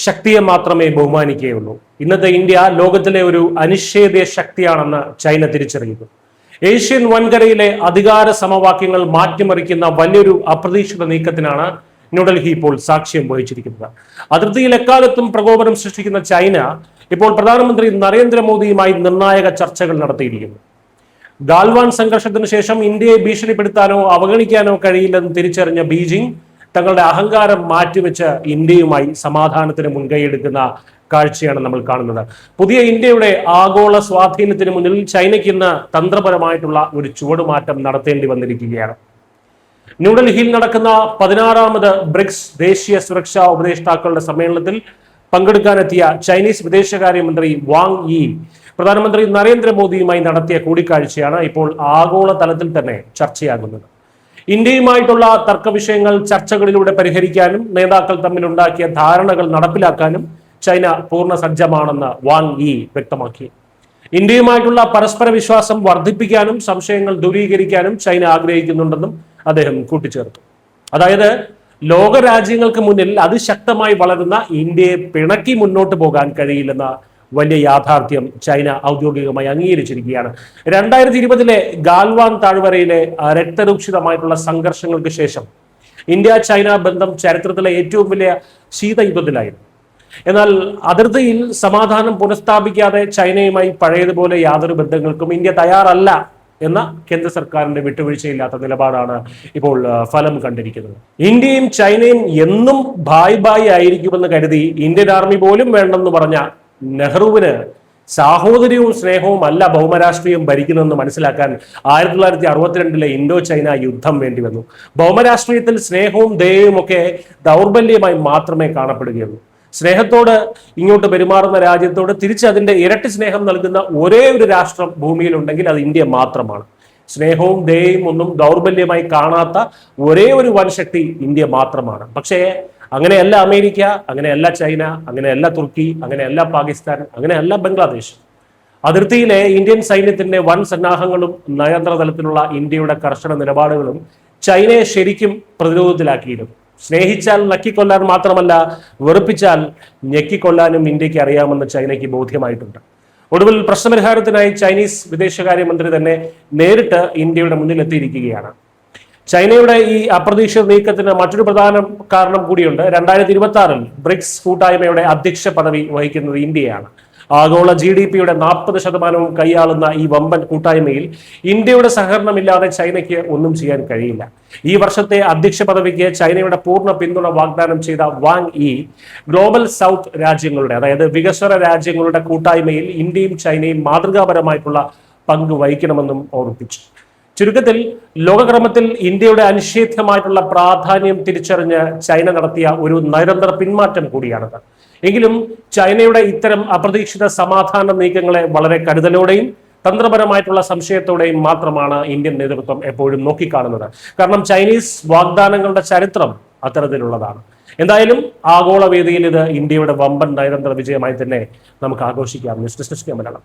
ശക്തിയെ മാത്രമേ ബഹുമാനിക്കുകയുള്ളൂ. ഇന്നത്തെ ഇന്ത്യ ലോകത്തിലെ ഒരു അനിഷേധ്യ ശക്തിയാണെന്ന് ചൈന തിരിച്ചറിയുന്നു. ഏഷ്യൻ വൻകരയിലെ അധികാര സമവാക്യങ്ങൾ മാറ്റിമറിക്കുന്ന വലിയൊരു അപ്രതീക്ഷിത നീക്കത്തിനാണ് ന്യൂഡൽഹി ഇപ്പോൾ സാക്ഷ്യം വഹിച്ചിരിക്കുന്നത്. അതിർത്തിയിൽ എക്കാലത്തും പ്രകോപനം സൃഷ്ടിക്കുന്ന ചൈന ഇപ്പോൾ പ്രധാനമന്ത്രി നരേന്ദ്രമോദിയുമായി നിർണായക ചർച്ചകൾ നടത്തിയിരിക്കുന്നു. ഗാൽവാൻ സംഘർഷത്തിന് ശേഷം ഇന്ത്യയെ ഭീഷണിപ്പെടുത്താനോ അവഗണിക്കാനോ കഴിയില്ലെന്ന് തിരിച്ചറിഞ്ഞ ബീജിംഗ് തങ്ങളുടെ അഹങ്കാരം മാറ്റിവെച്ച് ഇന്ത്യയുമായി സമാധാനത്തിന് മുൻകൈയെടുക്കുന്ന കാഴ്ചയാണ് നമ്മൾ കാണുന്നത്. പുതിയ ഇന്ത്യയുടെ ആഗോള സ്വാധീനത്തിന് മുന്നിൽ ചൈനയ്ക്ക് ഇന്ന് തന്ത്രപരമായിട്ടുള്ള ഒരു ചുവടുമാറ്റം നടത്തേണ്ടി വന്നിരിക്കുകയാണ്. ന്യൂഡൽഹിയിൽ നടക്കുന്ന 16ാമത് ബ്രിക്സ് ദേശീയ സുരക്ഷാ ഉപദേഷ്ടാക്കളുടെ സമ്മേളനത്തിൽ പങ്കെടുക്കാനെത്തിയ ചൈനീസ് വിദേശകാര്യമന്ത്രി വാങ് യി പ്രധാനമന്ത്രി നരേന്ദ്രമോദിയുമായി നടത്തിയ കൂടിക്കാഴ്ചയാണ് ഇപ്പോൾ ആഗോള തലത്തിൽ തന്നെ ചർച്ചയാകുന്നത്. ഇന്ത്യയുമായിട്ടുള്ള തർക്ക വിഷയങ്ങൾ ചർച്ചകളിലൂടെ പരിഹരിക്കാനും നേതാക്കൾ തമ്മിലുണ്ടാക്കിയ ധാരണകൾ നടപ്പിലാക്കാനും ചൈന പൂർണ്ണ സജ്ജമാണെന്ന് വാങ് യി വ്യക്തമാക്കി. ഇന്ത്യയുമായിട്ടുള്ള പരസ്പര വിശ്വാസം വർദ്ധിപ്പിക്കാനും സംശയങ്ങൾ ദൂരീകരിക്കാനും ചൈന ആഗ്രഹിക്കുന്നുണ്ടെന്നും അദ്ദേഹം കൂട്ടിച്ചേർത്തു. അതായത് ലോകരാജ്യങ്ങൾക്ക് മുന്നിൽ അതിശക്തമായി വളരുന്ന ഇന്ത്യയെ പിണക്കി മുന്നോട്ട് പോകാൻ കഴിയില്ലെന്ന വലിയ യാഥാർത്ഥ്യം ചൈന ഔദ്യോഗികമായി അംഗീകരിച്ചിരിക്കുകയാണ്. 2020 ഗാൽവാൻ താഴ്വരയിലെ രക്തരൂക്ഷിതമായിട്ടുള്ള സംഘർഷങ്ങൾക്ക് ശേഷം ഇന്ത്യ ചൈന ബന്ധം ചരിത്രത്തിലെ ഏറ്റവും വലിയ ശീതയുദ്ധത്തിലായിരുന്നു. എന്നാൽ അതിർത്തിയിൽ സമാധാനം പുനഃസ്ഥാപിക്കാതെ ചൈനയുമായി പഴയതുപോലെ യാതൊരു ബന്ധങ്ങൾക്കും ഇന്ത്യ തയ്യാറല്ല എന്ന കേന്ദ്ര സർക്കാരിന്റെ വിട്ടുവീഴ്ചയില്ലാത്ത നിലപാടാണ് ഇപ്പോൾ ഫലം കണ്ടിരിക്കുന്നത്. ഇന്ത്യയും ചൈനയും എന്നും ബായ് ആയിരിക്കുമെന്ന് കരുതി ഇന്ത്യൻ ആർമി പോലും വേണ്ടെന്ന് പറഞ്ഞ നെഹ്റുവിന് സാഹോദര്യവും സ്നേഹവും അല്ല ഭൗമരാഷ്ട്രീയം ഭരിക്കുന്നതെന്ന് മനസ്സിലാക്കാൻ 1962 ഇൻഡോ ചൈന യുദ്ധം വേണ്ടി വന്നു. ഭൗമരാഷ്ട്രീയത്തിൽ സ്നേഹവും ദയവും ഒക്കെ ദൗർബല്യമായി മാത്രമേ കാണപ്പെടുകയുള്ളൂ. സ്നേഹത്തോട് ഇങ്ങോട്ട് പെരുമാറുന്ന രാജ്യത്തോട് തിരിച്ച് അതിന്റെ ഇരട്ടി സ്നേഹം നൽകുന്ന ഒരേ ഒരു രാഷ്ട്രം ഭൂമിയിലുണ്ടെങ്കിൽ അത് ഇന്ത്യ മാത്രമാണ്. സ്നേഹവും ദയയും ഒന്നും ദൗർബല്യമായി കാണാത്ത ഒരേ ഒരു വൻശക്തി ഇന്ത്യ മാത്രമാണ്. പക്ഷേ അങ്ങനെയല്ല അമേരിക്ക, അങ്ങനെയല്ല ചൈന, അങ്ങനെയല്ല തുർക്കി, അങ്ങനെയല്ല പാകിസ്ഥാൻ, അങ്ങനെയല്ല ബംഗ്ലാദേശ്. അതിർത്തിയിലെ ഇന്ത്യൻ സൈന്യത്തിന്റെ വൻ സന്നാഹങ്ങളും നയതന്ത്ര തലത്തിലുള്ള ഇന്ത്യയുടെ കർശന നിലപാടുകളും ചൈനയെ ശരിക്കും പ്രതിരോധത്തിലാക്കിയിരുന്നു. സ്നേഹിച്ചാൽ നക്കിക്കൊല്ലാൻ മാത്രമല്ല, വെറുപ്പിച്ചാൽ ഞെക്കിക്കൊല്ലാനും ഇന്ത്യക്ക് അറിയാമെന്ന് ചൈനയ്ക്ക് ബോധ്യമായിട്ടുണ്ട്. ഒടുവിൽ പ്രശ്നപരിഹാരത്തിനായി ചൈനീസ് വിദേശകാര്യമന്ത്രി തന്നെ നേരിട്ട് ഇന്ത്യയുടെ മുന്നിലെത്തിയിരിക്കുകയാണ്. ചൈനയുടെ ഈ അപ്രതീക്ഷിത നീക്കത്തിന് മറ്റൊരു പ്രധാന കാരണം കൂടിയുണ്ട്. 2026 ബ്രിക്സ് കൂട്ടായ്മയുടെ അധ്യക്ഷ പദവി വഹിക്കുന്നത് ഇന്ത്യയാണ്. ആഗോള GDP-യുടെ 40% കൈയാളുന്ന ഈ വമ്പൻ കൂട്ടായ്മയിൽ ഇന്ത്യയുടെ സഹകരണമില്ലാതെ ചൈനയ്ക്ക് ഒന്നും ചെയ്യാൻ കഴിയില്ല. ഈ വർഷത്തെ അധ്യക്ഷ പദവിക്ക് ചൈനയുടെ പൂർണ്ണ പിന്തുണ വാഗ്ദാനം ചെയ്ത വാങ് യി ഗ്ലോബൽ സൗത്ത് രാജ്യങ്ങളുടെ, അതായത് വികസ്വര രാജ്യങ്ങളുടെ കൂട്ടായ്മയിൽ ഇന്ത്യയും ചൈനയും മാതൃകാപരമായിട്ടുള്ള പങ്ക് വഹിക്കണമെന്നും ഓർമ്മിപ്പിച്ചു. ചുരുക്കത്തിൽ ലോകക്രമത്തിൽ ഇന്ത്യയുടെ അനിഷേധ്യമായിട്ടുള്ള പ്രാധാന്യം തിരിച്ചറിഞ്ഞ് ചൈന നടത്തിയ ഒരു നയതന്ത്ര പിന്മാറ്റം കൂടിയാണത്. എങ്കിലും ചൈനയുടെ ഇത്തരം അപ്രതീക്ഷിത സമാധാന നീക്കങ്ങളെ വളരെ കരുതലോടെയും തന്ത്രപരമായിട്ടുള്ള സംശയത്തോടെയും മാത്രമാണ് ഇന്ത്യൻ നേതൃത്വം എപ്പോഴും നോക്കിക്കാണുന്നത്. കാരണം ചൈനീസ് വാഗ്ദാനങ്ങളുടെ ചരിത്രം അത്തരത്തിലുള്ളതാണ്. എന്തായാലും ആഗോള വേദിയിൽ ഇത് ഇന്ത്യയുടെ വമ്പൻ നയതന്ത്ര വിജയമായി തന്നെ നമുക്ക് ആഘോഷിക്കാം. News desk Malayalam.